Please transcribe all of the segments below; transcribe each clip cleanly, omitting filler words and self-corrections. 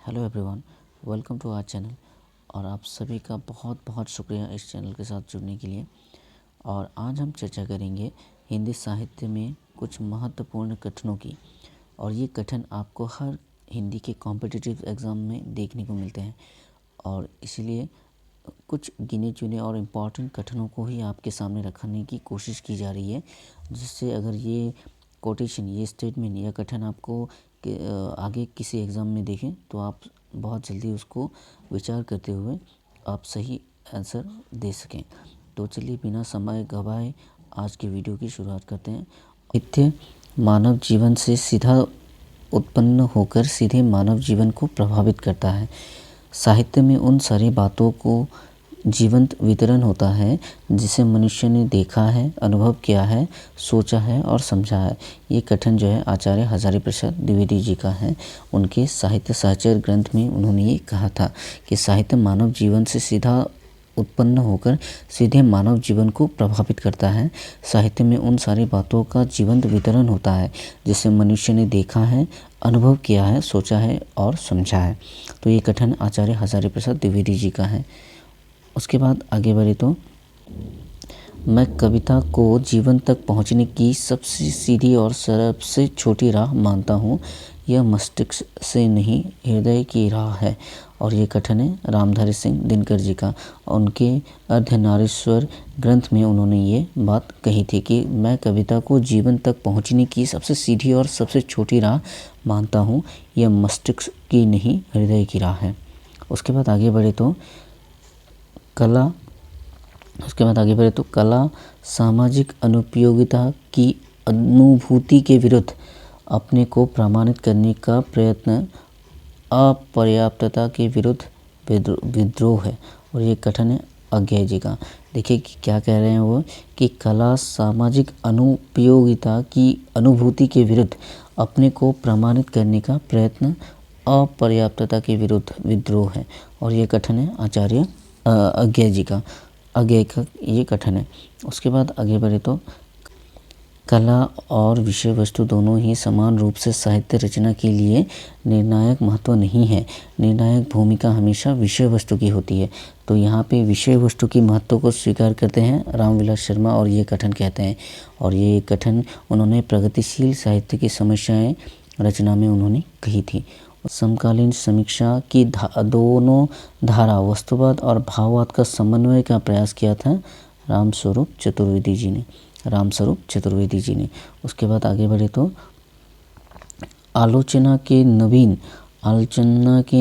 Hello everyone, welcome to our channel. और आप सभी का बहुत बहुत शुक्रिया इस चैनल के साथ जुड़ने के लिए। और आज हम चर्चा करेंगे हिंदी साहित्य में कुछ महत्वपूर्ण कथनों की। और ये कथन आपको हर हिंदी के कॉम्पिटिटिव एग्ज़ाम में देखने को मिलते हैं, और इसीलिए कुछ गिने चुने और इम्पॉर्टेंट कथनों को ही आपके सामने रखने की कोशिश की जा रही है, जिससे अगर ये कोटेशन, ये स्टेटमेंट या कथन आपको आगे किसी एग्ज़ाम में देखें तो आप बहुत जल्दी उसको विचार करते हुए आप सही आंसर दे सकें। तो चलिए बिना समय गवाए आज की वीडियो की शुरुआत करते हैं। साहित्य मानव जीवन से सीधा उत्पन्न होकर सीधे मानव जीवन को प्रभावित करता है। साहित्य में उन सारी बातों को जीवंत वितरण होता है जिसे मनुष्य ने देखा है, अनुभव किया है, सोचा है और समझा है। ये कथन जो है आचार्य हजारी प्रसाद द्विवेदी जी का है। उनके साहित्य सहचर ग्रंथ में उन्होंने ये कहा था कि साहित्य मानव जीवन से सीधा उत्पन्न होकर सीधे मानव जीवन को प्रभावित करता है। साहित्य में उन सारी बातों का जीवंत वितरण होता है जिसे मनुष्य ने देखा है, अनुभव किया है, सोचा है और समझा है। तो ये कथन आचार्य हजारी प्रसाद द्विवेदी जी का है। उसके बाद आगे बढ़े तो मैं कविता को जीवन तक पहुंचने की सबसे सीधी और सबसे छोटी राह मानता हूं। यह मस्तिष्क से नहीं, हृदय की राह है। और ये कथन है रामधारी सिंह दिनकर जी का। उनके अर्धनारीश्वर ग्रंथ में उन्होंने ये बात कही थी कि मैं कविता को जीवन तक पहुंचने की सबसे सीधी और सबसे छोटी राह मानता हूँ। यह मस्तिष्क की नहीं, हृदय की राह है। उसके बाद आगे बढ़े तो कला सामाजिक अनुपयोगिता की अनुभूति के विरुद्ध अपने को प्रमाणित करने का प्रयत्न, अपर्याप्तता के विरुद्ध विद्रोह है। और ये कथन है अज्ञेय जी का। देखिए कि क्या कह रहे हैं वो, कि कला सामाजिक अनुपयोगिता की अनुभूति के विरुद्ध अपने को प्रमाणित करने का प्रयत्न, अपर्याप्तता के विरुद्ध विद्रोह है। और ये कथन है आचार्य अज्ञेय जी का। अज्ञेय का ये कथन है। उसके बाद आगे बढ़े तो कला और विषय वस्तु दोनों ही समान रूप से साहित्य रचना के लिए निर्णायक महत्व नहीं है। निर्णायक भूमिका हमेशा विषय वस्तु की होती है। तो यहाँ पे विषय वस्तु की महत्व को स्वीकार करते हैं रामविलास शर्मा, और ये कथन कहते हैं। और ये कथन उन्होंने प्रगतिशील साहित्य की समस्याएं रचना में उन्होंने कही थी। समकालीन समीक्षा की दोनों धारा, वस्तुवाद और भाववाद का समन्वय का प्रयास किया था रामस्वरूप चतुर्वेदी जी ने। उसके बाद आगे बढ़े तो आलोचना के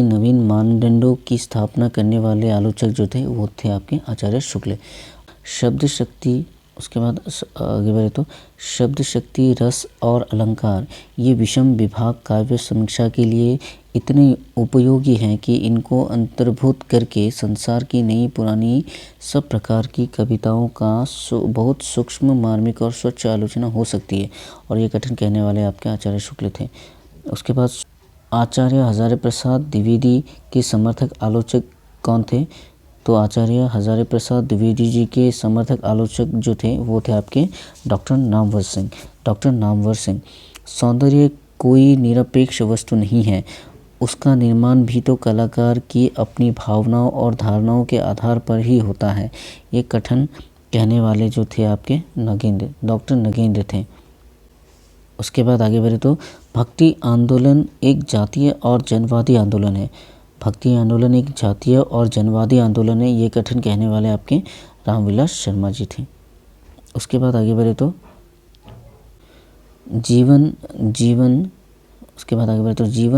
नवीन मानदंडों की स्थापना करने वाले आलोचक जो थे वो थे आपके आचार्य शुक्ल। शब्द शक्ति, उसके बाद आगे बढ़े तो शब्द शक्ति, रस और अलंकार ये विषम विभाग काव्य समीक्षा के लिए इतने उपयोगी हैं कि इनको अंतर्भूत करके संसार की नई पुरानी सब प्रकार की कविताओं का बहुत सूक्ष्म, मार्मिक और स्वच्छ आलोचना हो सकती है। और ये कथन कहने वाले आपके आचार्य शुक्ल थे। उसके बाद आचार्य हजारी प्रसाद द्विवेदी के समर्थक आलोचक कौन थे? तो आचार्य हजारी प्रसाद द्विवेदी जी के समर्थक आलोचक जो थे वो थे आपके डॉक्टर नामवर सिंह। सौंदर्य कोई निरपेक्ष वस्तु नहीं है, उसका निर्माण भी तो कलाकार की अपनी भावनाओं और धारणाओं के आधार पर ही होता है। ये कथन कहने वाले जो थे आपके डॉक्टर नगेंद्र थे। उसके बाद आगे बढ़े तो भक्ति आंदोलन एक जातीय और जनवादी आंदोलन है। भक्ति आंदोलन एक जातीय और जनवादी आंदोलन है। ये कथन कहने वाले आपके रामविलास शर्मा जी थे। उसके बाद आगे बढ़े तो जीवन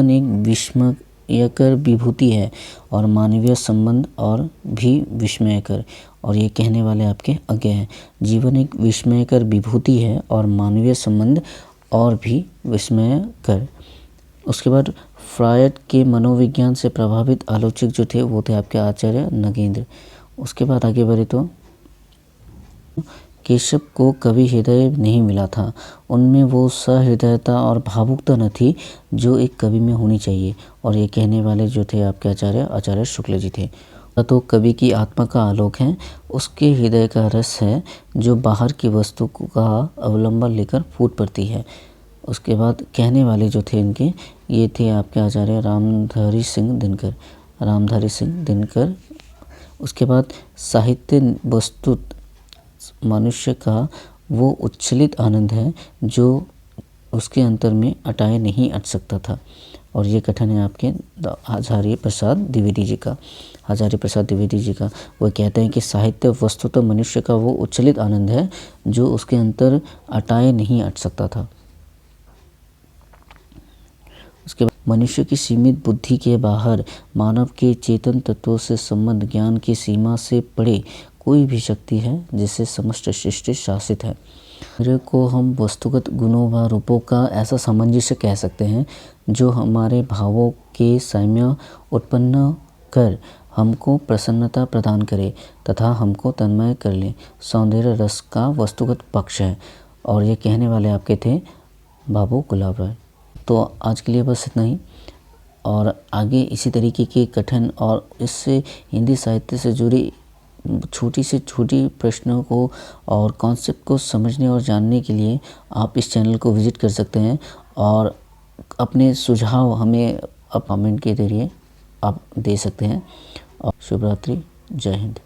एक विस्मयकर विभूति है और मानवीय संबंध और भी विस्मयकर। और ये कहने वाले आपके अज्ञेय हैं। जीवन एक विस्मयकर विभूति है और मानवीय संबंध और भी विस्मयकर। उसके बाद फ्रायड के मनोविज्ञान से प्रभावित आलोचक जो थे वो थे आपके आचार्य नगेंद्र। उसके बाद आगे बढ़े तो केशव को कभी हृदय नहीं मिला था, उनमें वो सहृदयता और भावुकता न थी जो एक कवि में होनी चाहिए। और ये कहने वाले जो थे आपके आचार्य शुक्ल जी थे। तो कवि की आत्मा का आलोक है, उसके हृदय का रस है जो बाहर की वस्तु का अवलंबन लेकर फूट पड़ती है। उसके बाद कहने वाले जो थे इनके ये थे आपके आचार्य रामधारी सिंह दिनकर। उसके बाद साहित्य वस्तुत मनुष्य का वो उच्छलित आनंद है जो उसके अंतर में अटाए नहीं अट सकता था। और ये कथन है आपके हजारी प्रसाद द्विवेदी जी का। वो कहते हैं कि साहित्य वस्तुतः मनुष्य का वो उच्छलित आनंद है जो उसके अंतर अटाए नहीं अट सकता था। उसके बाद मनुष्य की सीमित बुद्धि के बाहर मानव के चेतन तत्वों से संबंध ज्ञान की सीमा से परे कोई भी शक्ति है जिससे समस्त सृष्टि शासित है। मेरे को हम वस्तुगत गुणों व रूपों का ऐसा सामंजस्य कह सकते हैं जो हमारे भावों के साम्य उत्पन्न कर हमको प्रसन्नता प्रदान करे तथा हमको तन्मय कर ले। सौंदर्य रस का वस्तुगत पक्ष है। और ये कहने वाले आपके थे बाबू गुलाब राय। तो आज के लिए बस इतना ही, और आगे इसी तरीके के कथन और इससे हिंदी साहित्य से जुड़ी छोटी से छोटी प्रश्नों को और कॉन्सेप्ट को समझने और जानने के लिए आप इस चैनल को विज़िट कर सकते हैं। और अपने सुझाव हमें अब कमेंट के जरिए आप दे सकते हैं। और शुभ रात्रि, जय हिंद।